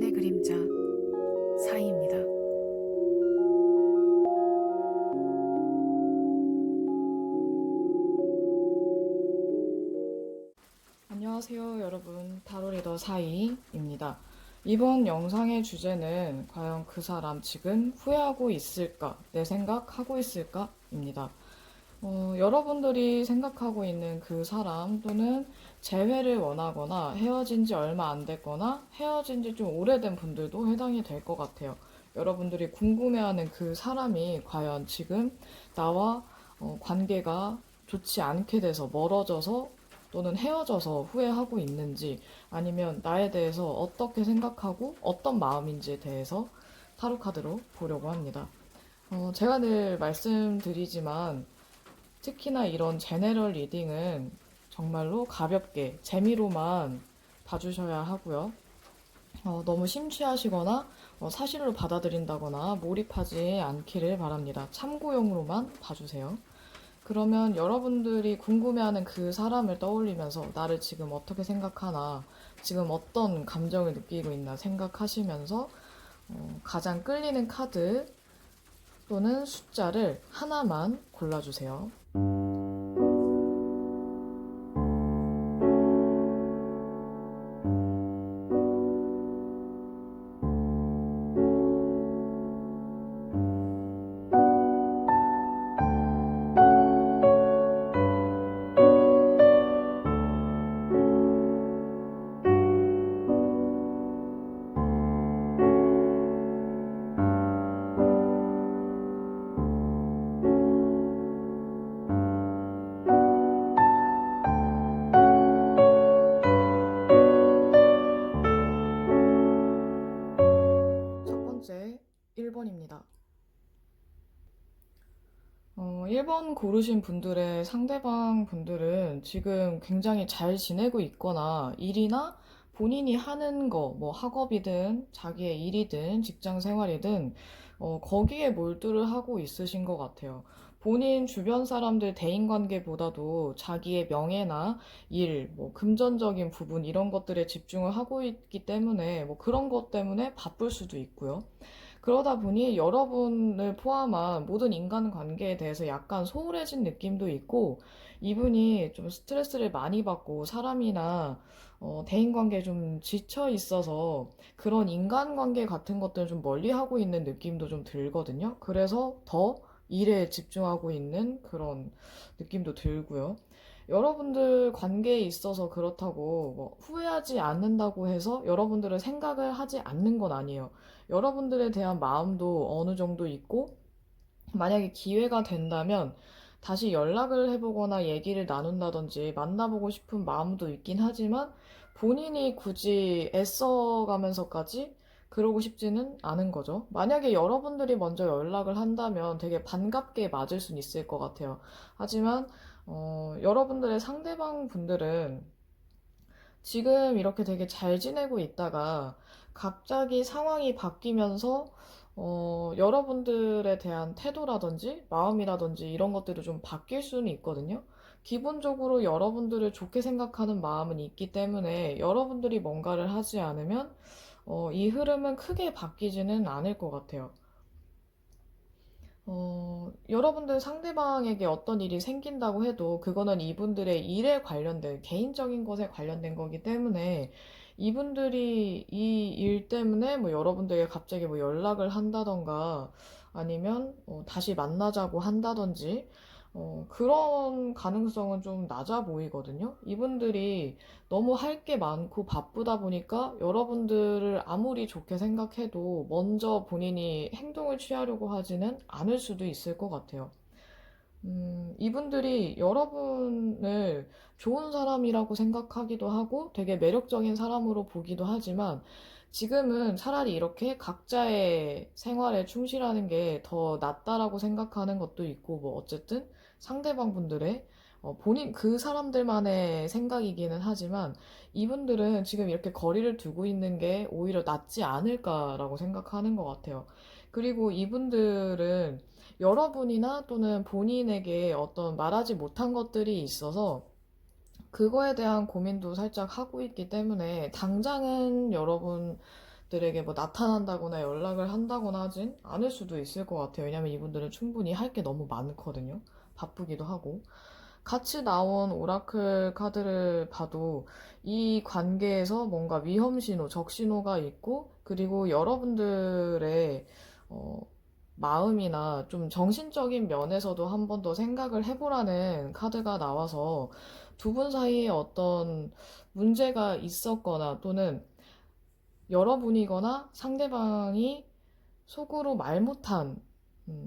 신의 그림자 사이입니다. 안녕하세요 여러분, 타로리더 사이입니다. 이번 영상의 주제는 과연 그 사람 지금 후회하고 있을까, 내 생각하고 있을까 입니다. 여러분들이 생각하고 있는 그 사람 또는 재회를 원하거나 헤어진 지 얼마 안 됐거나 헤어진 지 좀 오래된 분들도 해당이 될 것 같아요. 여러분들이 궁금해하는 그 사람이 과연 지금 나와 관계가 좋지 않게 돼서 멀어져서 또는 헤어져서 후회하고 있는지, 아니면 나에 대해서 어떻게 생각하고 어떤 마음인지에 대해서 타로 카드로 보려고 합니다. 제가 늘 말씀드리지만 특히나 이런 제네럴 리딩은 정말로 가볍게 재미로만 봐주셔야 하고요. 너무 심취하시거나 사실로 받아들인다거나 몰입하지 않기를 바랍니다. 참고용으로만 봐주세요. 그러면 여러분들이 궁금해하는 그 사람을 떠올리면서 나를 지금 어떻게 생각하나, 지금 어떤 감정을 느끼고 있나 생각하시면서 가장 끌리는 카드 또는 숫자를 하나만 골라주세요. 첫 번째, 1번입니다. 1번 고르신 분들의 상대방 분들은 지금 굉장히 잘 지내고 있거나 일이나 본인이 하는 거, 뭐 학업이든 자기의 일이든 직장 생활이든 거기에 몰두를 하고 있으신 것 같아요. 본인 주변 사람들 대인관계보다도 자기의 명예나 일, 뭐 금전적인 부분 이런 것들에 집중을 하고 있기 때문에 뭐 그런 것 때문에 바쁠 수도 있고요. 그러다 보니 여러분을 포함한 모든 인간관계에 대해서 약간 소홀해진 느낌도 있고, 이분이 좀 스트레스를 많이 받고 사람이나 대인관계에 좀 지쳐 있어서 그런 인간관계 같은 것들을 좀 멀리하고 있는 느낌도 좀 들거든요. 그래서 더 일에 집중하고 있는 그런 느낌도 들고요. 여러분들 관계에 있어서 그렇다고 뭐 후회하지 않는다고 해서 여러분들을 생각을 하지 않는 건 아니에요. 여러분들에 대한 마음도 어느 정도 있고, 만약에 기회가 된다면 다시 연락을 해보거나 얘기를 나눈다든지 만나보고 싶은 마음도 있긴 하지만 본인이 굳이 애써가면서까지 그러고 싶지는 않은 거죠. 만약에 여러분들이 먼저 연락을 한다면 되게 반갑게 맞을 수는 있을 것 같아요. 하지만 여러분들의 상대방 분들은 지금 이렇게 되게 잘 지내고 있다가 갑자기 상황이 바뀌면서 여러분들에 대한 태도라든지 마음이라든지 이런 것들도 좀 바뀔 수는 있거든요. 기본적으로 여러분들을 좋게 생각하는 마음은 있기 때문에 여러분들이 뭔가를 하지 않으면 이 흐름은 크게 바뀌지는 않을 것 같아요. 여러분들 상대방에게 어떤 일이 생긴다고 해도 그거는 이분들의 일에 관련된 개인적인 것에 관련된 거기 때문에 이분들이 이 일 때문에 뭐 여러분들에게 갑자기 뭐 연락을 한다던가 아니면 다시 만나자고 한다든지 그런 가능성은 좀 낮아 보이거든요. 이분들이 너무 할 게 많고 바쁘다 보니까 여러분들을 아무리 좋게 생각해도 먼저 본인이 행동을 취하려고 하지는 않을 수도 있을 것 같아요. 이분들이 여러분을 좋은 사람이라고 생각하기도 하고 되게 매력적인 사람으로 보기도 하지만 지금은 차라리 이렇게 각자의 생활에 충실하는 게 더 낫다라고 생각하는 것도 있고 뭐 어쨌든 상대방 분들의 본인 그 사람들만의 생각이기는 하지만 이분들은 지금 이렇게 거리를 두고 있는 게 오히려 낫지 않을까라고 생각하는 것 같아요. 그리고 이분들은 여러분이나 또는 본인에게 어떤 말하지 못한 것들이 있어서 그거에 대한 고민도 살짝 하고 있기 때문에 당장은 여러분들이 이분들에게 뭐 나타난다거나 연락을 한다거나 하진 않을 수도 있을 것 같아요. 왜냐면 이분들은 충분히 할 게 너무 많거든요. 바쁘기도 하고. 같이 나온 오라클 카드를 봐도 이 관계에서 뭔가 위험 신호, 적 신호가 있고, 그리고 여러분들의 어, 마음이나 좀 정신적인 면에서도 한 번 더 생각을 해보라는 카드가 나와서 두 분 사이에 어떤 문제가 있었거나 또는 여러분이거나 상대방이 속으로 말 못한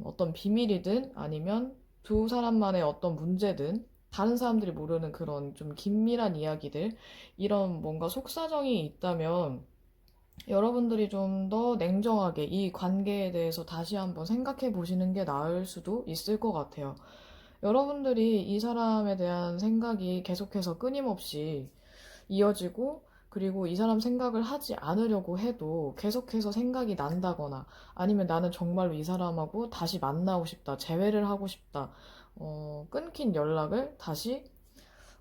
어떤 비밀이든 아니면 두 사람만의 어떤 문제든 다른 사람들이 모르는 그런 좀 긴밀한 이야기들, 이런 뭔가 속사정이 있다면 여러분들이 좀 더 냉정하게 이 관계에 대해서 다시 한번 생각해 보시는 게 나을 수도 있을 것 같아요. 여러분들이 이 사람에 대한 생각이 계속해서 끊임없이 이어지고, 그리고 이 사람 생각을 하지 않으려고 해도 계속해서 생각이 난다거나, 아니면 나는 정말로 이 사람하고 다시 만나고 싶다, 재회를 하고 싶다, 끊긴 연락을 다시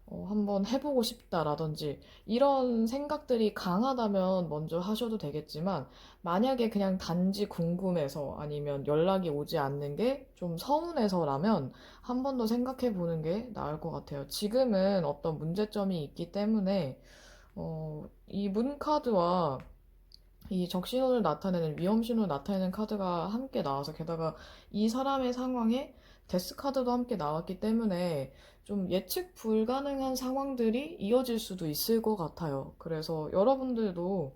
한번 해보고 싶다라든지, 이런 생각들이 강하다면 먼저 하셔도 되겠지만, 만약에 그냥 단지 궁금해서 아니면 연락이 오지 않는 게 좀 서운해서라면 한 번 더 생각해 보는 게 나을 것 같아요. 지금은 어떤 문제점이 있기 때문에 이 문 카드와 이 적신호를 나타내는, 위험 신호를 나타내는 카드가 함께 나와서, 게다가 이 사람의 상황에 데스 카드도 함께 나왔기 때문에 좀 예측 불가능한 상황들이 이어질 수도 있을 것 같아요. 그래서 여러분들도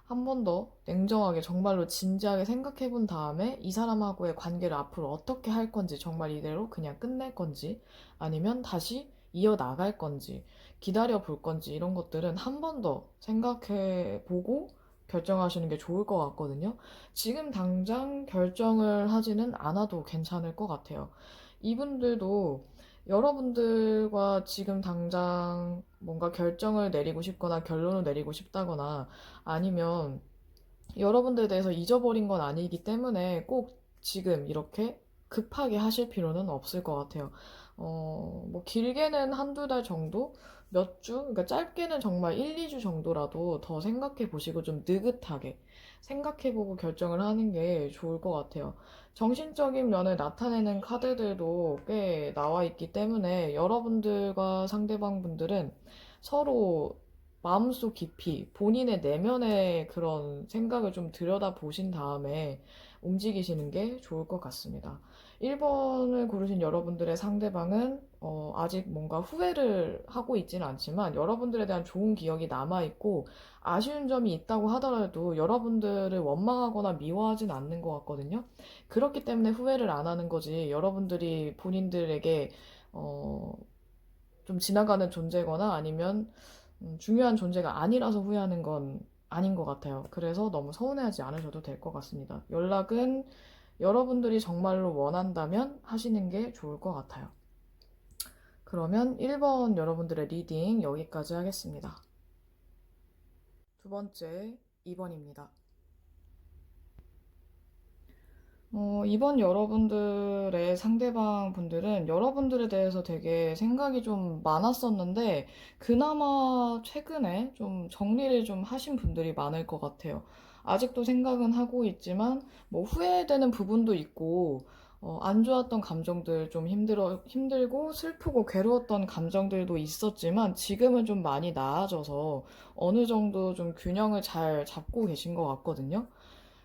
한 번 더 냉정하게 정말로 진지하게 생각해 본 다음에 이 사람하고의 관계를 앞으로 어떻게 할 건지, 정말 이대로 그냥 끝낼 건지 아니면 다시 이어나갈 건지 기다려 볼 건지, 이런 것들은 한 번 더 생각해 보고 결정하시는 게 좋을 것 같거든요. 지금 당장 결정을 하지는 않아도 괜찮을 것 같아요. 이분들도 여러분들과 지금 당장 뭔가 결정을 내리고 싶거나 결론을 내리고 싶다거나, 아니면 여러분들에 대해서 잊어버린 건 아니기 때문에 꼭 지금 이렇게 급하게 하실 필요는 없을 것 같아요. 뭐 길게는 한두 달 정도? 몇 주? 그러니까 짧게는 정말 1, 2주 정도라도 더 생각해 보시고 좀 느긋하게 생각해 보고 결정을 하는 게 좋을 것 같아요. 정신적인 면을 나타내는 카드들도 꽤 나와 있기 때문에 여러분들과 상대방 분들은 서로 마음속 깊이 본인의 내면의 그런 생각을 좀 들여다 보신 다음에 움직이시는 게 좋을 것 같습니다. 1번을 고르신 여러분들의 상대방은 아직 뭔가 후회를 하고 있지는 않지만 여러분들에 대한 좋은 기억이 남아있고, 아쉬운 점이 있다고 하더라도 여러분들을 원망하거나 미워하진 않는 것 같거든요. 그렇기 때문에 후회를 안 하는 거지, 여러분들이 본인들에게 어, 좀 지나가는 존재거나 아니면 중요한 존재가 아니라서 후회하는 건 아닌 것 같아요. 그래서 너무 서운해하지 않으셔도 될 것 같습니다. 연락은 여러분들이 정말로 원한다면 하시는 게 좋을 것 같아요. 그러면 1번 여러분들의 리딩 여기까지 하겠습니다. 두 번째, 2번입니다. 이번 여러분들의 상대방 분들은 여러분들에 대해서 되게 생각이 좀 많았었는데, 그나마 최근에 좀 정리를 좀 하신 분들이 많을 것 같아요. 아직도 생각은 하고 있지만, 뭐 후회되는 부분도 있고, 안 좋았던 감정들, 좀 힘들고 슬프고 괴로웠던 감정들도 있었지만, 지금은 좀 많이 나아져서 어느 정도 좀 균형을 잘 잡고 계신 것 같거든요.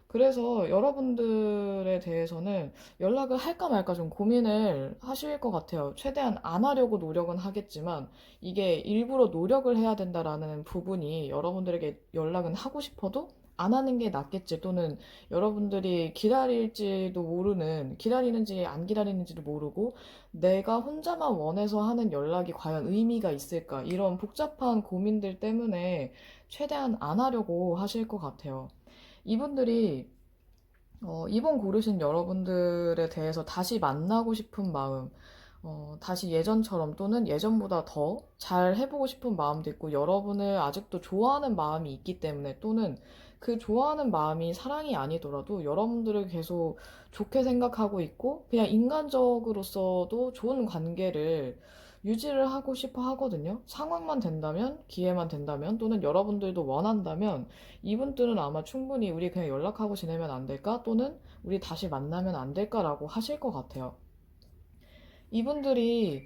그래서 여러분들에 대해서는 연락을 할까 말까 좀 고민을 하실 것 같아요. 최대한 안 하려고 노력은 하겠지만, 이게 일부러 노력을 해야 된다라는 부분이, 여러분들에게 연락은 하고 싶어도 안 하는 게 낫겠지, 또는 여러분들이 기다릴지도 모르는, 기다리는지 안 기다리는지도 모르고 내가 혼자만 원해서 하는 연락이 과연 의미가 있을까, 이런 복잡한 고민들 때문에 최대한 안 하려고 하실 것 같아요. 이분들이 이번 고르신 여러분들에 대해서 다시 만나고 싶은 마음, 다시 예전처럼 또는 예전보다 더 잘 해보고 싶은 마음도 있고, 여러분을 아직도 좋아하는 마음이 있기 때문에, 또는 그 좋아하는 마음이 사랑이 아니더라도 여러분들을 계속 좋게 생각하고 있고, 그냥 인간적으로서도 좋은 관계를 유지를 하고 싶어 하거든요. 상황만 된다면, 기회만 된다면, 또는 여러분들도 원한다면 이분들은 아마 충분히 우리 그냥 연락하고 지내면 안 될까? 또는 우리 다시 만나면 안 될까라고 하실 것 같아요. 이분들이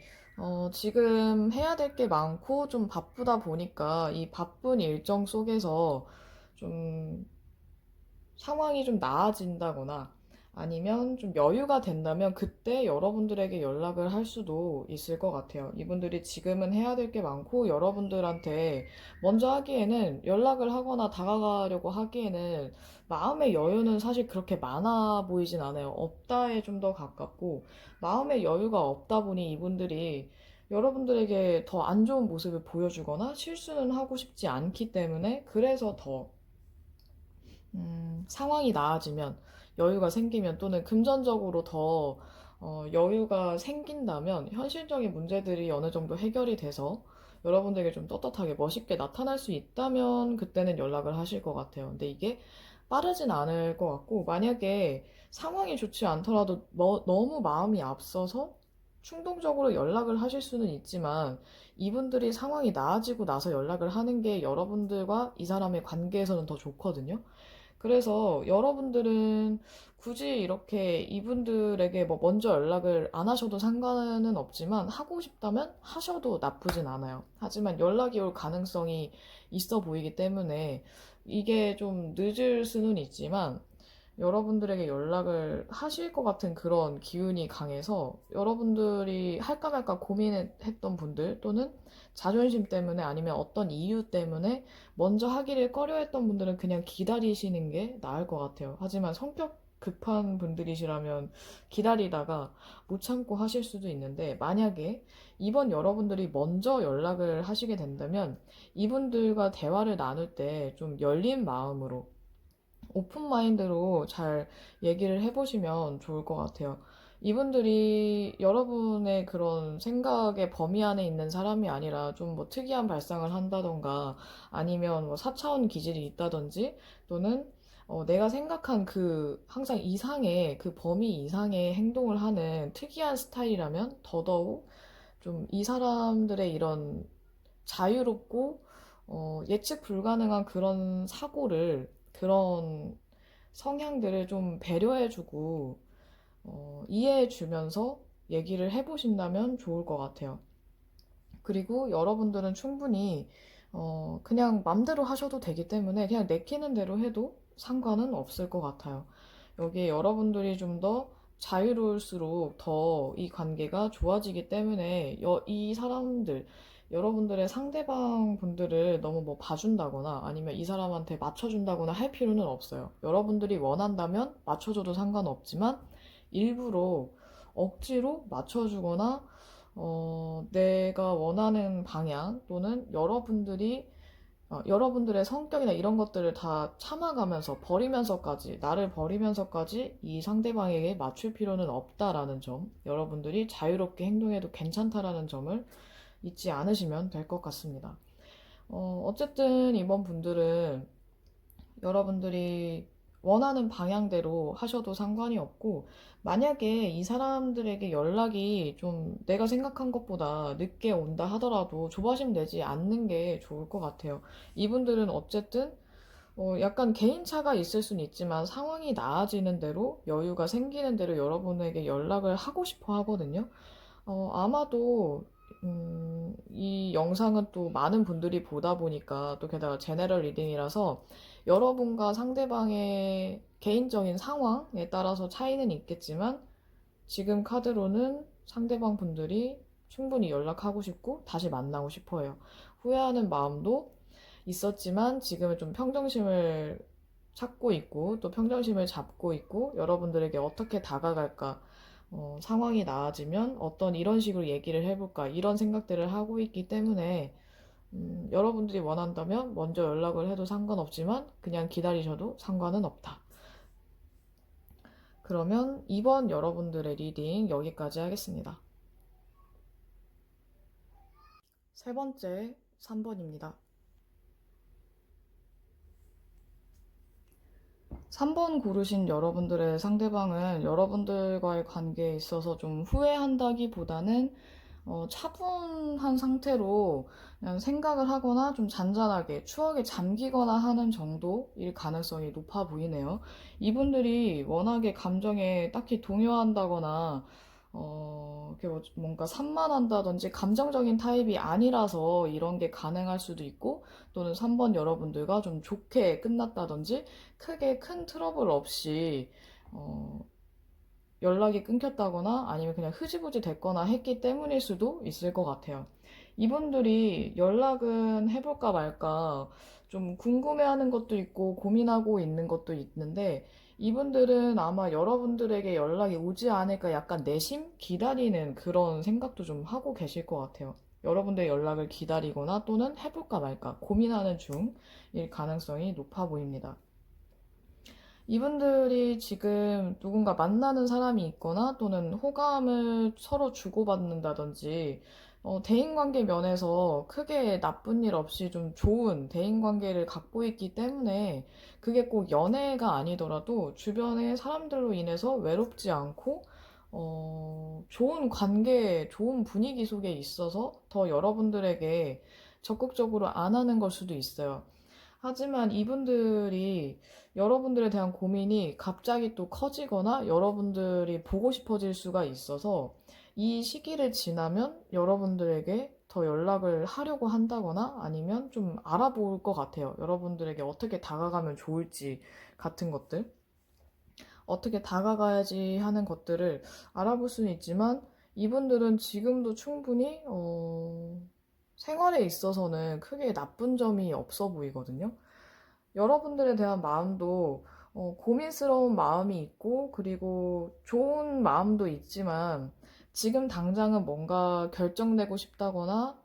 지금 해야 될 게 많고 좀 바쁘다 보니까 이 바쁜 일정 속에서 좀 상황이 좀 나아진다거나 아니면 좀 여유가 된다면 그때 여러분들에게 연락을 할 수도 있을 것 같아요. 이분들이 지금은 해야 될 게 많고 여러분들한테 먼저 하기에는 연락을 하거나 다가가려고 하기에는 마음의 여유는 사실 그렇게 많아 보이진 않아요. 없다에 좀 더 가깝고 마음의 여유가 없다 보니 이분들이 여러분들에게 더 안 좋은 모습을 보여주거나 실수는 하고 싶지 않기 때문에 그래서 더 상황이 나아지면, 여유가 생기면, 또는 금전적으로 더 여유가 생긴다면, 현실적인 문제들이 어느 정도 해결이 돼서 여러분들에게 좀 떳떳하게 멋있게 나타날 수 있다면, 그때는 연락을 하실 것 같아요. 근데 이게 빠르진 않을 것 같고, 만약에 상황이 좋지 않더라도 너무 마음이 앞서서 충동적으로 연락을 하실 수는 있지만, 이분들이 상황이 나아지고 나서 연락을 하는 게 여러분들과 이 사람의 관계에서는 더 좋거든요. 그래서 여러분들은 굳이 이렇게 이분들에게 뭐 먼저 연락을 안 하셔도 상관은 없지만 하고 싶다면 하셔도 나쁘진 않아요. 하지만 연락이 올 가능성이 있어 보이기 때문에 이게 좀 늦을 수는 있지만 여러분들에게 연락을 하실 것 같은 그런 기운이 강해서 여러분들이 할까 말까 고민했던 분들 또는 자존심 때문에 아니면 어떤 이유 때문에 먼저 하기를 꺼려했던 분들은 그냥 기다리시는 게 나을 것 같아요. 하지만 성격 급한 분들이시라면 기다리다가 못 참고 하실 수도 있는데 만약에 이번 여러분들이 먼저 연락을 하시게 된다면 이분들과 대화를 나눌 때 좀 열린 마음으로 오픈 마인드로 잘 얘기를 해보시면 좋을 것 같아요. 이분들이 여러분의 그런 생각의 범위 안에 있는 사람이 아니라 좀 뭐 특이한 발상을 한다던가 아니면 뭐 4차원 기질이 있다든지 또는 내가 생각한 그 항상 이상의 그 범위 이상의 행동을 하는 특이한 스타일이라면 더더욱 좀 이 사람들의 이런 자유롭고 예측 불가능한 그런 사고를 그런 성향들을 좀 배려해주고 이해해주면서 얘기를 해보신다면 좋을 것 같아요. 그리고 여러분들은 충분히 그냥 맘대로 하셔도 되기 때문에 그냥 내키는 대로 해도 상관은 없을 것 같아요. 여기에 여러분들이 좀 더 자유로울수록 더 이 관계가 좋아지기 때문에 이 사람들, 여러분들의 상대방 분들을 너무 뭐 봐준다거나 아니면 이 사람한테 맞춰준다거나 할 필요는 없어요. 여러분들이 원한다면 맞춰줘도 상관없지만 일부러 억지로 맞춰주거나 내가 원하는 방향 또는 여러분들의 성격이나 이런 것들을 다 참아가면서 나를 버리면서까지 이 상대방에게 맞출 필요는 없다라는 점, 여러분들이 자유롭게 행동해도 괜찮다라는 점을 잊지 않으시면 될 것 같습니다. 어쨌든 이번 분들은 여러분들이 원하는 방향대로 하셔도 상관이 없고, 만약에 이 사람들에게 연락이 좀 내가 생각한 것보다 늦게 온다 하더라도 조바심 내지 않는 게 좋을 것 같아요. 이분들은 어쨌든 약간 개인차가 있을 수는 있지만 상황이 나아지는 대로 여유가 생기는 대로 여러분에게 연락을 하고 싶어 하거든요. 아마도 이 영상은 또 많은 분들이 보다 보니까 또 게다가 제너럴 리딩이라서 여러분과 상대방의 개인적인 상황에 따라서 차이는 있겠지만 지금 카드로는 상대방 분들이 충분히 연락하고 싶고 다시 만나고 싶어요. 후회하는 마음도 있었지만 지금은 좀 평정심을 찾고 있고 또 평정심을 잡고 있고 여러분들에게 어떻게 다가갈까 상황이 나아지면 어떤 이런 식으로 얘기를 해볼까 이런 생각들을 하고 있기 때문에 여러분들이 원한다면 먼저 연락을 해도 상관없지만 그냥 기다리셔도 상관은 없다. 그러면 이번 여러분들의 리딩 여기까지 하겠습니다. 세 번째 3번입니다. 3번 고르신 여러분들의 상대방은 여러분들과의 관계에 있어서 좀 후회한다기보다는 차분한 상태로 그냥 생각을 하거나 좀 잔잔하게 추억에 잠기거나 하는 정도일 가능성이 높아 보이네요. 이분들이 워낙에 감정에 딱히 동요한다거나 이렇게 뭔가 산만한다든지 감정적인 타입이 아니라서 이런 게 가능할 수도 있고, 또는 3번 여러분들과 좀 좋게 끝났다든지 크게 큰 트러블 없이 어, 연락이 끊겼다거나 아니면 그냥 흐지부지 됐거나 했기 때문일 수도 있을 것 같아요. 이분들이 연락은 해볼까 말까 좀 궁금해하는 것도 있고 고민하고 있는 것도 있는데, 이분들은 아마 여러분들에게 연락이 오지 않을까 약간 내심 기다리는 그런 생각도 좀 하고 계실 것 같아요. 여러분들의 연락을 기다리거나 또는 해볼까 말까 고민하는 중일 가능성이 높아 보입니다. 이분들이 지금 누군가 만나는 사람이 있거나 또는 호감을 서로 주고받는다든지, 대인관계 면에서 크게 나쁜 일 없이 좀 좋은 대인관계를 갖고 있기 때문에, 그게 꼭 연애가 아니더라도 주변의 사람들로 인해서 외롭지 않고 좋은 관계, 좋은 분위기 속에 있어서 더 여러분들에게 적극적으로 안 하는 걸 수도 있어요. 하지만 이분들이 여러분들에 대한 고민이 갑자기 또 커지거나 여러분들이 보고 싶어질 수가 있어서, 이 시기를 지나면 여러분들에게 더 연락을 하려고 한다거나 아니면 좀 알아볼 것 같아요. 여러분들에게 어떻게 다가가면 좋을지 같은 것들. 어떻게 다가가야지 하는 것들을 알아볼 수는 있지만, 이분들은 지금도 충분히 생활에 있어서는 크게 나쁜 점이 없어 보이거든요. 여러분들에 대한 마음도 고민스러운 마음이 있고, 그리고 좋은 마음도 있지만, 지금 당장은 뭔가 결정내고 싶다거나,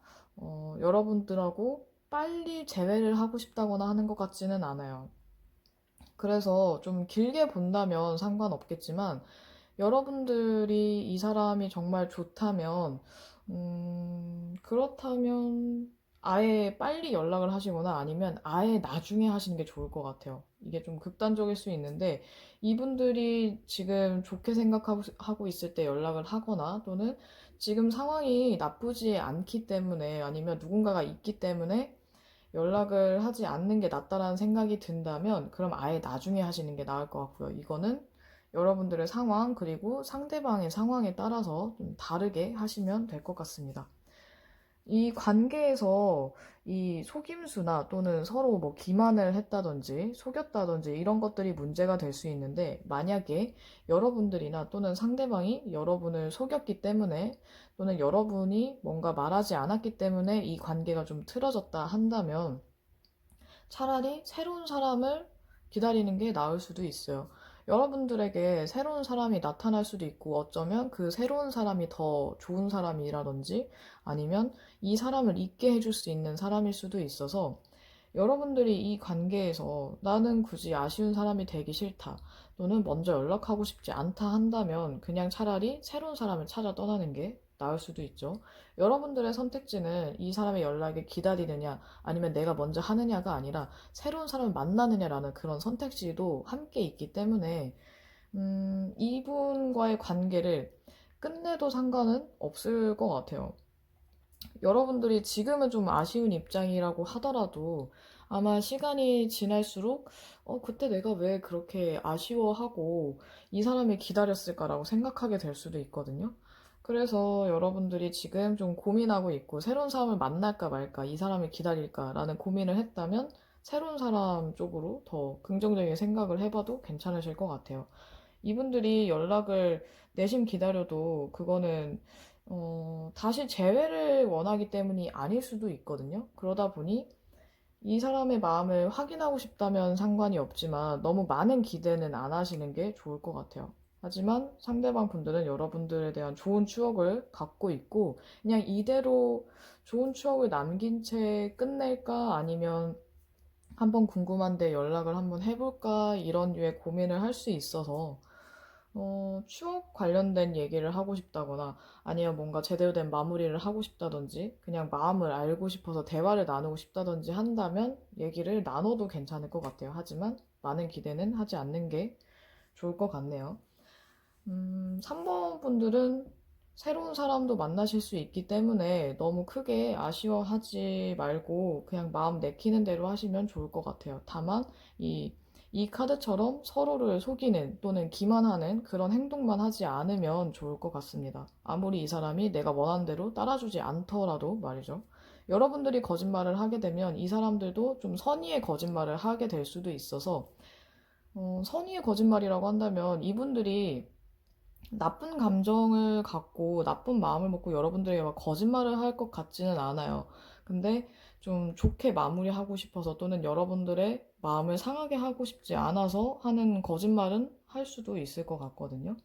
여러분들하고 빨리 재회를 하고 싶다거나 하는 것 같지는 않아요. 그래서 좀 길게 본다면 상관없겠지만, 여러분들이 이 사람이 정말 좋다면, 그렇다면 아예 빨리 연락을 하시거나 아니면 아예 나중에 하시는 게 좋을 것 같아요. 이게 좀 극단적일 수 있는데, 이분들이 지금 좋게 생각하고 하고 있을 때 연락을 하거나 또는 지금 상황이 나쁘지 않기 때문에 아니면 누군가가 있기 때문에 연락을 하지 않는 게 낫다라는 생각이 든다면, 그럼 아예 나중에 하시는 게 나을 것 같고요. 이거는 여러분들의 상황 그리고 상대방의 상황에 따라서 좀 다르게 하시면 될 것 같습니다. 이 관계에서 이 속임수나 또는 서로 뭐 기만을 했다든지 속였다든지 이런 것들이 문제가 될 수 있는데, 만약에 여러분들이나 또는 상대방이 여러분을 속였기 때문에 또는 여러분이 뭔가 말하지 않았기 때문에 이 관계가 좀 틀어졌다 한다면, 차라리 새로운 사람을 기다리는 게 나을 수도 있어요. 여러분들에게 새로운 사람이 나타날 수도 있고, 어쩌면 그 새로운 사람이 더 좋은 사람이라든지 아니면 이 사람을 잊게 해줄 수 있는 사람일 수도 있어서, 여러분들이 이 관계에서 나는 굳이 아쉬운 사람이 되기 싫다 또는 먼저 연락하고 싶지 않다 한다면, 그냥 차라리 새로운 사람을 찾아 떠나는 게 나을 수도 있죠. 여러분들의 선택지는 이 사람의 연락을 기다리느냐 아니면 내가 먼저 하느냐가 아니라 새로운 사람을 만나느냐라는 그런 선택지도 함께 있기 때문에, 이분과의 관계를 끝내도 상관은 없을 것 같아요. 여러분들이 지금은 좀 아쉬운 입장이라고 하더라도 아마 시간이 지날수록 그때 내가 왜 그렇게 아쉬워하고 이 사람을 기다렸을까라고 생각하게 될 수도 있거든요. 그래서 여러분들이 지금 좀 고민하고 있고 새로운 사람을 만날까 말까, 이 사람을 기다릴까라는 고민을 했다면 새로운 사람 쪽으로 더 긍정적인 생각을 해봐도 괜찮으실 것 같아요. 이분들이 연락을 내심 기다려도 그거는 다시 재회를 원하기 때문이 아닐 수도 있거든요. 그러다 보니 이 사람의 마음을 확인하고 싶다면 상관이 없지만 너무 많은 기대는 안 하시는 게 좋을 것 같아요. 하지만 상대방 분들은 여러분들에 대한 좋은 추억을 갖고 있고, 그냥 이대로 좋은 추억을 남긴 채 끝낼까 아니면 한번 궁금한데 연락을 한번 해볼까 이런 류의 고민을 할 수 있어서, 추억 관련된 얘기를 하고 싶다거나 아니면 뭔가 제대로 된 마무리를 하고 싶다든지 그냥 마음을 알고 싶어서 대화를 나누고 싶다든지 한다면 얘기를 나눠도 괜찮을 것 같아요. 하지만 많은 기대는 하지 않는 게 좋을 것 같네요. 3번 분들은 새로운 사람도 만나실 수 있기 때문에 너무 크게 아쉬워하지 말고 그냥 마음 내키는 대로 하시면 좋을 것 같아요. 다만 이 카드처럼 서로를 속이는 또는 기만하는 그런 행동만 하지 않으면 좋을 것 같습니다. 아무리 이 사람이 내가 원하는 대로 따라주지 않더라도 말이죠. 여러분들이 거짓말을 하게 되면 이 사람들도 좀 선의의 거짓말을 하게 될 수도 있어서 선의의 거짓말이라고 한다면 이분들이 나쁜 감정을 갖고 나쁜 마음을 먹고 여러분들에게 막 거짓말을 할 것 같지는 않아요. 근데 좀 좋게 마무리하고 싶어서 또는 여러분들의 마음을 상하게 하고 싶지 않아서 하는 거짓말은 할 수도 있을 것 같거든요.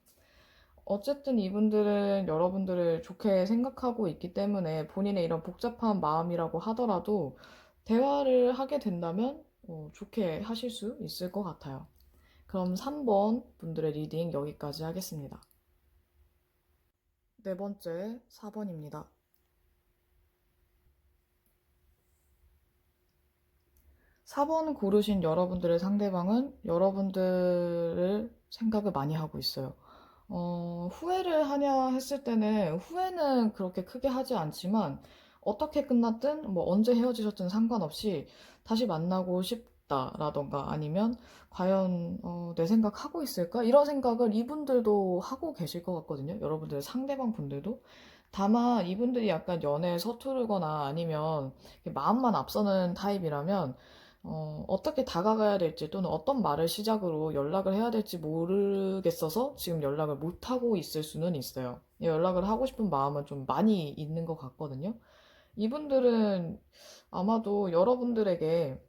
어쨌든 이분들은 여러분들을 좋게 생각하고 있기 때문에 본인의 이런 복잡한 마음이라고 하더라도 대화를 하게 된다면 좋게 하실 수 있을 것 같아요. 그럼 3번 분들의 리딩 여기까지 하겠습니다. 네 번째, 4번입니다. 4번 고르신 여러분들의 상대방은 여러분들을 생각을 많이 하고 있어요. 후회를 하냐 했을 때는 후회는 그렇게 크게 하지 않지만 어떻게 끝났든 뭐 언제 헤어지셨든 상관없이 다시 만나고 싶다라던가 아니면 과연 내 생각하고 있을까? 이런 생각을 이분들도 하고 계실 것 같거든요. 여러분들 상대방 분들도. 다만 이분들이 약간 연애에 서투르거나 아니면 마음만 앞서는 타입이라면 어떻게 다가가야 될지 또는 어떤 말을 시작으로 연락을 해야 될지 모르겠어서 지금 연락을 못하고 있을 수는 있어요. 연락을 하고 싶은 마음은 좀 많이 있는 것 같거든요. 이분들은 아마도 여러분들에게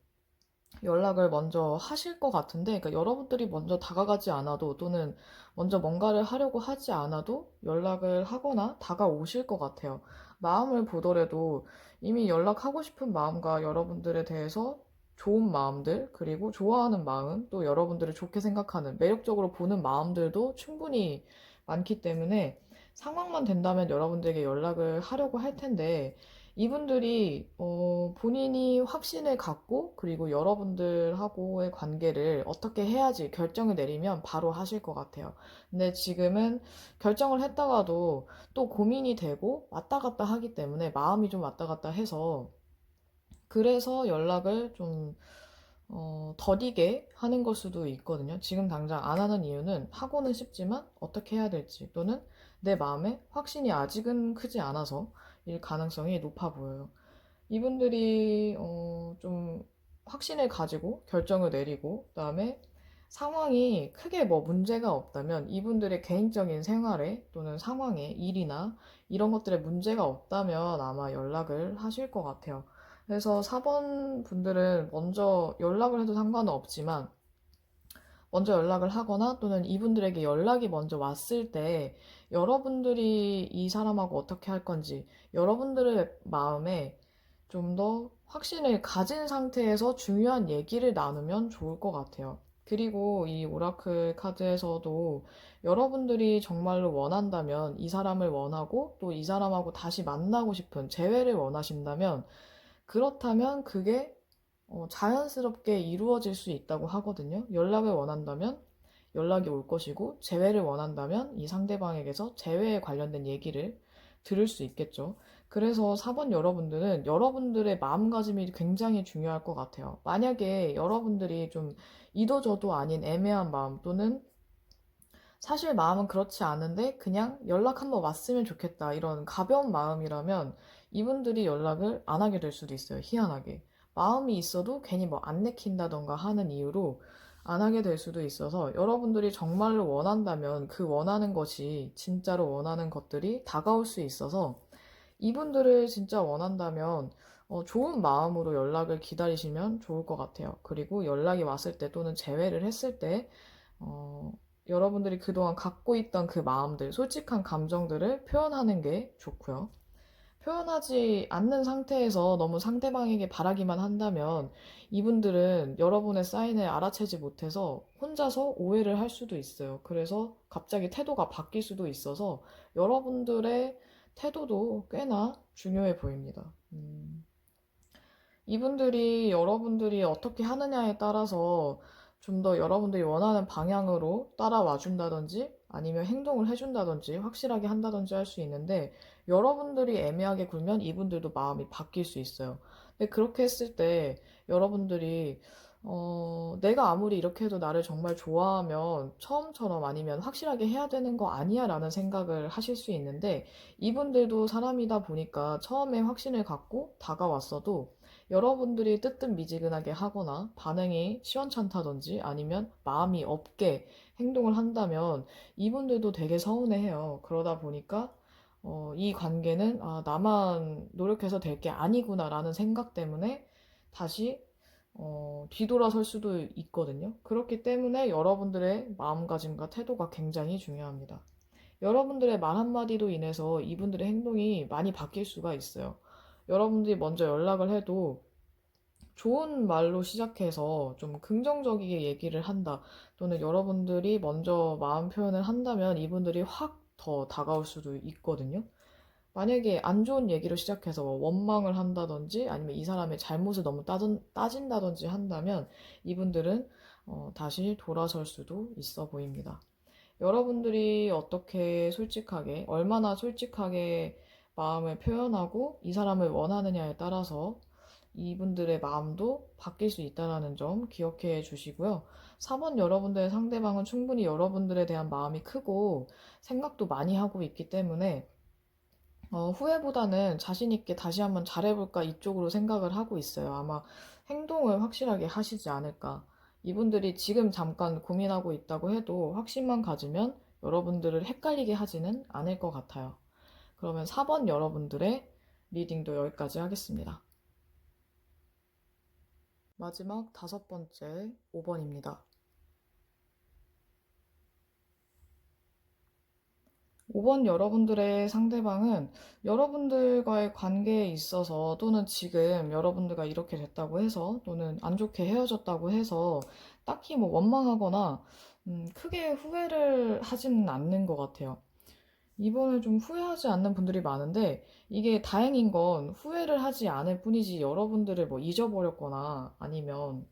연락을 먼저 하실 것 같은데, 그러니까 여러분들이 먼저 다가가지 않아도 또는 먼저 뭔가를 하려고 하지 않아도 연락을 하거나 다가오실 것 같아요. 마음을 보더라도 이미 연락하고 싶은 마음과 여러분들에 대해서 좋은 마음들, 그리고 좋아하는 마음, 또 여러분들을 좋게 생각하는, 매력적으로 보는 마음들도 충분히 많기 때문에 상황만 된다면 여러분들에게 연락을 하려고 할 텐데, 이분들이 본인이 확신을 갖고 그리고 여러분들하고의 관계를 어떻게 해야지 결정을 내리면 바로 하실 것 같아요. 근데 지금은 결정을 했다가도 또 고민이 되고 왔다 갔다 하기 때문에 마음이 좀 왔다 갔다 해서 그래서 연락을 좀 더디게 하는 걸 수도 있거든요. 지금 당장 안 하는 이유는 하고는 싶지만 어떻게 해야 될지 또는 내 마음에 확신이 아직은 크지 않아서 일 가능성이 높아 보여요. 이분들이 좀 확신을 가지고 결정을 내리고 그다음에 상황이 크게 뭐 문제가 없다면 이분들의 개인적인 생활에 또는 상황에 일이나 이런 것들에 문제가 없다면 아마 연락을 하실 것 같아요. 그래서 4번 분들은 먼저 연락을 해도 상관은 없지만 먼저 연락을 하거나 또는 이분들에게 연락이 먼저 왔을 때 여러분들이 이 사람하고 어떻게 할 건지 여러분들의 마음에 좀 더 확신을 가진 상태에서 중요한 얘기를 나누면 좋을 것 같아요. 그리고 이 오라클 카드에서도 여러분들이 정말로 원한다면 이 사람을 원하고 또 이 사람하고 다시 만나고 싶은 재회를 원하신다면 그렇다면 그게 자연스럽게 이루어질 수 있다고 하거든요. 연락을 원한다면 연락이 올 것이고, 재회를 원한다면 이 상대방에게서 재회에 관련된 얘기를 들을 수 있겠죠. 그래서 4번 여러분들은 여러분들의 마음가짐이 굉장히 중요할 것 같아요. 만약에 여러분들이 좀 이도저도 아닌 애매한 마음 또는 사실 마음은 그렇지 않은데 그냥 연락 한번 왔으면 좋겠다 이런 가벼운 마음이라면 이분들이 연락을 안 하게 될 수도 있어요. 희한하게. 마음이 있어도 괜히 뭐 안 내킨다던가 하는 이유로 안 하게 될 수도 있어서 여러분들이 정말로 원한다면 그 원하는 것이 진짜로 원하는 것들이 다가올 수 있어서 이분들을 진짜 원한다면 좋은 마음으로 연락을 기다리시면 좋을 것 같아요. 그리고 연락이 왔을 때 또는 재회를 했을 때 어, 여러분들이 그동안 갖고 있던 그 마음들, 솔직한 감정들을 표현하는 게 좋고요. 표현하지 않는 상태에서 너무 상대방에게 바라기만 한다면 이분들은 여러분의 사인을 알아채지 못해서 혼자서 오해를 할 수도 있어요. 그래서 갑자기 태도가 바뀔 수도 있어서 여러분들의 태도도 꽤나 중요해 보입니다. 이분들이 여러분들이 어떻게 하느냐에 따라서 좀 더 여러분들이 원하는 방향으로 따라와 준다든지 아니면 행동을 해준다든지 확실하게 한다든지 할 수 있는데 여러분들이 애매하게 굴면 이분들도 마음이 바뀔 수 있어요. 근데 그렇게 했을 때 여러분들이 내가 아무리 이렇게 해도 나를 정말 좋아하면 처음처럼 아니면 확실하게 해야 되는 거 아니야 라는 생각을 하실 수 있는데 이분들도 사람이다 보니까 처음에 확신을 갖고 다가왔어도 여러분들이 뜨뜻미지근하게 하거나 반응이 시원찮다든지 아니면 마음이 없게 행동을 한다면 이분들도 되게 서운해해요. 그러다 보니까 이 관계는 나만 노력해서 될 게 아니구나라는 생각 때문에 다시 뒤돌아설 수도 있거든요. 그렇기 때문에 여러분들의 마음가짐과 태도가 굉장히 중요합니다. 여러분들의 말 한마디로 인해서 이분들의 행동이 많이 바뀔 수가 있어요. 여러분들이 먼저 연락을 해도 좋은 말로 시작해서 좀 긍정적이게 얘기를 한다. 또는 여러분들이 먼저 마음 표현을 한다면 이분들이 확 더 다가올 수도 있거든요. 만약에 안 좋은 얘기로 시작해서 원망을 한다든지 아니면 이 사람의 잘못을 너무 따진다든지 한다면 이분들은 다시 돌아설 수도 있어 보입니다. 여러분들이 어떻게 솔직하게, 얼마나 솔직하게 마음을 표현하고 이 사람을 원하느냐에 따라서 이분들의 마음도 바뀔 수 있다는 점 기억해 주시고요. 4번 여러분들의 상대방은 충분히 여러분들에 대한 마음이 크고 생각도 많이 하고 있기 때문에 후회보다는 자신 있게 다시 한번 잘해볼까 이쪽으로 생각을 하고 있어요. 아마 행동을 확실하게 하시지 않을까. 이분들이 지금 잠깐 고민하고 있다고 해도 확신만 가지면 여러분들을 헷갈리게 하지는 않을 것 같아요. 그러면 4번 여러분들의 리딩도 여기까지 하겠습니다. 마지막 5번째 5번입니다. 5번 여러분들의 상대방은 여러분들과의 관계에 있어서 또는 지금 여러분들과 이렇게 됐다고 해서 또는 안 좋게 헤어졌다고 해서 딱히 뭐 원망하거나 크게 후회를 하지는 않는 것 같아요. 이번에 좀 후회하지 않는 분들이 많은데 이게 다행인 건 후회를 하지 않을 뿐이지 여러분들을 뭐 잊어버렸거나 아니면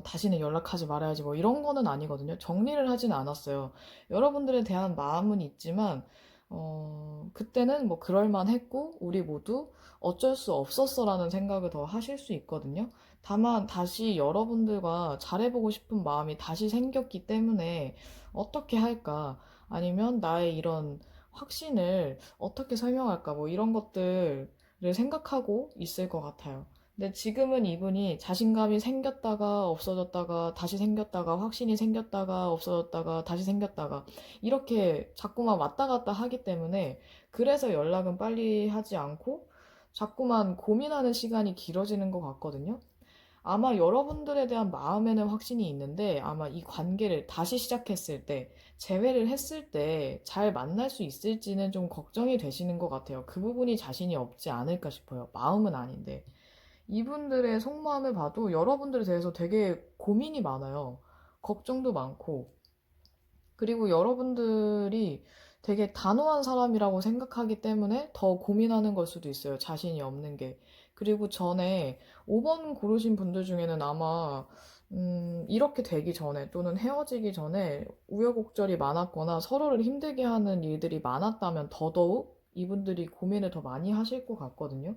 다시는 연락하지 말아야지 뭐 이런 거는 아니거든요. 정리를 하진 않았어요. 여러분들에 대한 마음은 있지만, 그때는 뭐 그럴만 했고, 우리 모두 어쩔 수 없었어라는 생각을 더 하실 수 있거든요. 다만 다시 여러분들과 잘해보고 싶은 마음이 다시 생겼기 때문에 어떻게 할까? 아니면 나의 이런 확신을 어떻게 설명할까? 뭐 이런 것들을 생각하고 있을 것 같아요. 근데 지금은 이분이 자신감이 생겼다가 없어졌다가 다시 생겼다가 확신이 생겼다가 없어졌다가 다시 생겼다가 이렇게 자꾸만 왔다 갔다 하기 때문에 그래서 연락은 빨리 하지 않고 자꾸만 고민하는 시간이 길어지는 것 같거든요. 아마 여러분들에 대한 마음에는 확신이 있는데 아마 이 관계를 다시 시작했을 때, 재회를 했을 때 잘 만날 수 있을지는 좀 걱정이 되시는 것 같아요. 그 부분이 자신이 없지 않을까 싶어요. 마음은 아닌데. 이분들의 속마음을 봐도 여러분들에 대해서 되게 고민이 많아요. 걱정도 많고. 그리고 여러분들이 되게 단호한 사람이라고 생각하기 때문에 더 고민하는 걸 수도 있어요. 자신이 없는 게. 그리고 전에 5번 고르신 분들 중에는 아마, 이렇게 되기 전에 또는 헤어지기 전에 우여곡절이 많았거나 서로를 힘들게 하는 일들이 많았다면 더더욱 이분들이 고민을 더 많이 하실 것 같거든요.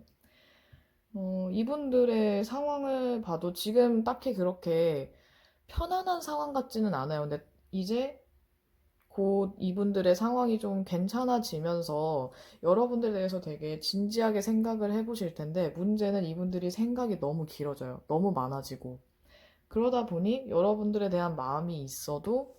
이분들의 상황을 봐도 지금 딱히 그렇게 편안한 상황 같지는 않아요. 근데 이제 곧 이분들의 상황이 좀 괜찮아지면서 여러분들에 대해서 되게 진지하게 생각을 해보실 텐데 문제는 이분들이 생각이 너무 길어져요. 너무 많아지고. 그러다 보니 여러분들에 대한 마음이 있어도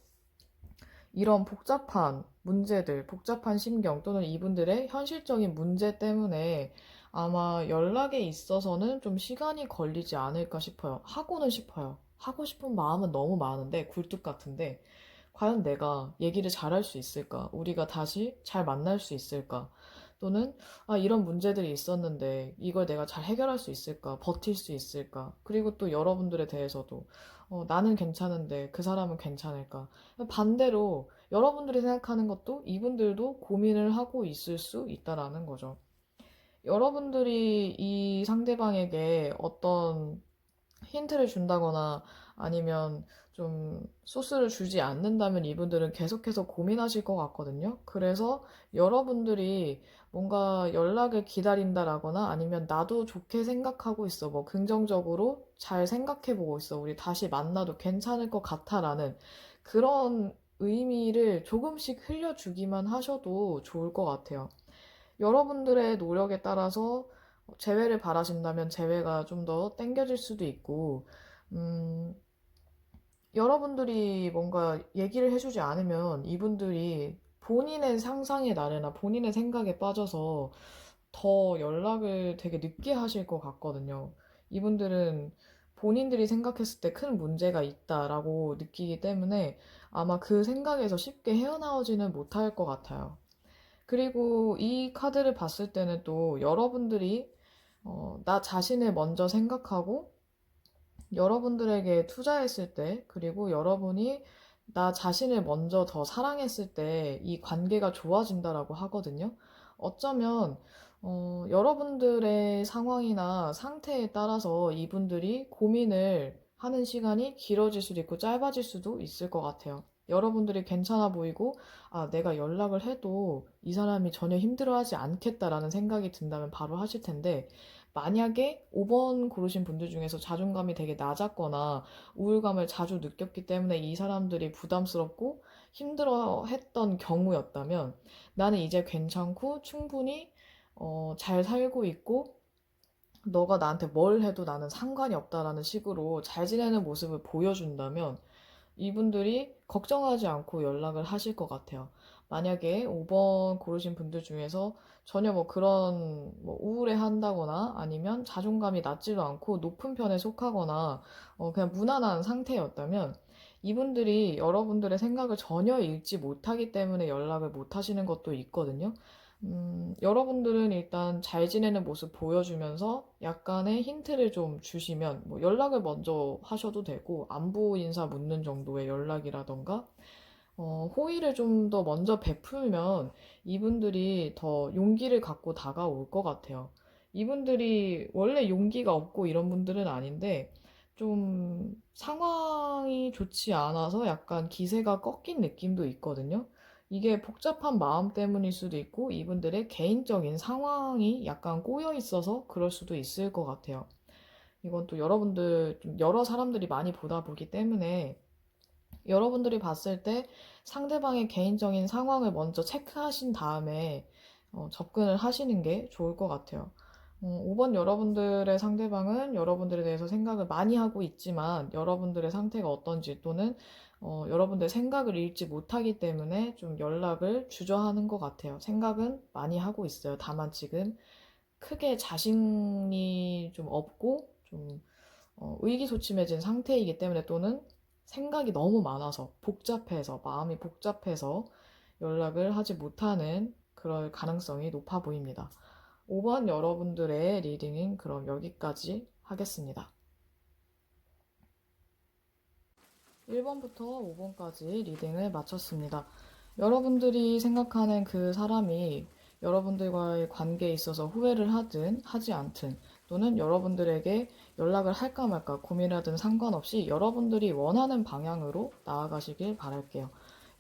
이런 복잡한 문제들, 복잡한 심경 또는 이분들의 현실적인 문제 때문에 아마 연락에 있어서는 좀 시간이 걸리지 않을까 싶어요. 하고는 싶어요. 하고 싶은 마음은 너무 많은데 굴뚝 같은데 과연 내가 얘기를 잘할 수 있을까? 우리가 다시 잘 만날 수 있을까? 또는 이런 문제들이 있었는데 이걸 내가 잘 해결할 수 있을까? 버틸 수 있을까? 그리고 또 여러분들에 대해서도 나는 괜찮은데 그 사람은 괜찮을까? 반대로 여러분들이 생각하는 것도 이분들도 고민을 하고 있을 수 있다라는 거죠. 여러분들이 이 상대방에게 어떤 힌트를 준다거나 아니면 좀 소스를 주지 않는다면 이분들은 계속해서 고민하실 것 같거든요. 그래서 여러분들이 뭔가 연락을 기다린다라거나 아니면 나도 좋게 생각하고 있어. 뭐 긍정적으로 잘 생각해 보고 있어. 우리 다시 만나도 괜찮을 것 같아라는 그런 의미를 조금씩 흘려주기만 하셔도 좋을 것 같아요. 여러분들의 노력에 따라서 재회를 바라신다면 재회가 좀 더 땡겨질 수도 있고, 음, 여러분들이 뭔가 얘기를 해주지 않으면 이분들이 본인의 상상의 나래나 본인의 생각에 빠져서 더 연락을 되게 늦게 하실 것 같거든요. 이분들은 본인들이 생각했을 때 큰 문제가 있다라고 느끼기 때문에 아마 그 생각에서 쉽게 헤어나오지는 못할 것 같아요. 그리고 이 카드를 봤을 때는 또 여러분들이 나 자신을 먼저 생각하고 여러분들에게 투자했을 때, 그리고 여러분이 나 자신을 먼저 더 사랑했을 때 이 관계가 좋아진다라고 하거든요. 어쩌면 여러분들의 상황이나 상태에 따라서 이분들이 고민을 하는 시간이 길어질 수도 있고 짧아질 수도 있을 것 같아요. 여러분들이 괜찮아 보이고, 아, 내가 연락을 해도 이 사람이 전혀 힘들어하지 않겠다라는 생각이 든다면 바로 하실 텐데, 만약에 5번 고르신 분들 중에서 자존감이 되게 낮았거나 우울감을 자주 느꼈기 때문에 이 사람들이 부담스럽고 힘들어 했던 경우였다면 나는 이제 괜찮고 충분히 잘 살고 있고 너가 나한테 뭘 해도 나는 상관이 없다라는 식으로 잘 지내는 모습을 보여준다면 이분들이 걱정하지 않고 연락을 하실 것 같아요. 만약에 5번 고르신 분들 중에서 전혀 뭐 그런 뭐 우울해 한다거나 아니면 자존감이 낮지도 않고 높은 편에 속하거나 그냥 무난한 상태였다면 이분들이 여러분들의 생각을 전혀 읽지 못하기 때문에 연락을 못 하시는 것도 있거든요. 여러분들은 일단 잘 지내는 모습 보여주면서 약간의 힌트를 좀 주시면, 뭐 연락을 먼저 하셔도 되고, 안부 인사 묻는 정도의 연락이라던가, 호의를 좀 더 먼저 베풀면 이분들이 더 용기를 갖고 다가올 것 같아요. 이분들이 원래 용기가 없고 이런 분들은 아닌데, 좀 상황이 좋지 않아서 약간 기세가 꺾인 느낌도 있거든요. 이게 복잡한 마음 때문일 수도 있고, 이분들의 개인적인 상황이 약간 꼬여 있어서 그럴 수도 있을 것 같아요. 이건 또 여러분들, 좀 여러 사람들이 많이 보다 보기 때문에, 여러분들이 봤을 때 상대방의 개인적인 상황을 먼저 체크하신 다음에 접근을 하시는 게 좋을 것 같아요. 5번 여러분들의 상대방은 여러분들에 대해서 생각을 많이 하고 있지만 여러분들의 상태가 어떤지 또는 여러분들의 생각을 읽지 못하기 때문에 좀 연락을 주저하는 것 같아요. 생각은 많이 하고 있어요. 다만 지금 크게 자신이 좀 없고 좀 의기소침해진 상태이기 때문에 또는 생각이 너무 많아서 복잡해서 마음이 복잡해서 연락을 하지 못하는 그럴 가능성이 높아 보입니다. 5번 여러분들의 리딩은 그럼 여기까지 하겠습니다. 1번부터 5번까지 리딩을 마쳤습니다. 여러분들이 생각하는 그 사람이 여러분들과의 관계에 있어서 후회를 하든 하지 않든 또는 여러분들에게 연락을 할까 말까 고민하든 상관없이 여러분들이 원하는 방향으로 나아가시길 바랄게요.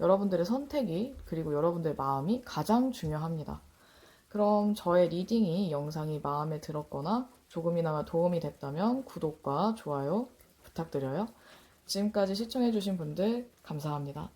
여러분들의 선택이 그리고 여러분들의 마음이 가장 중요합니다. 그럼 저의 리딩이 영상이 마음에 들었거나 조금이나마 도움이 됐다면 구독과 좋아요 부탁드려요. 지금까지 시청해주신 분들 감사합니다.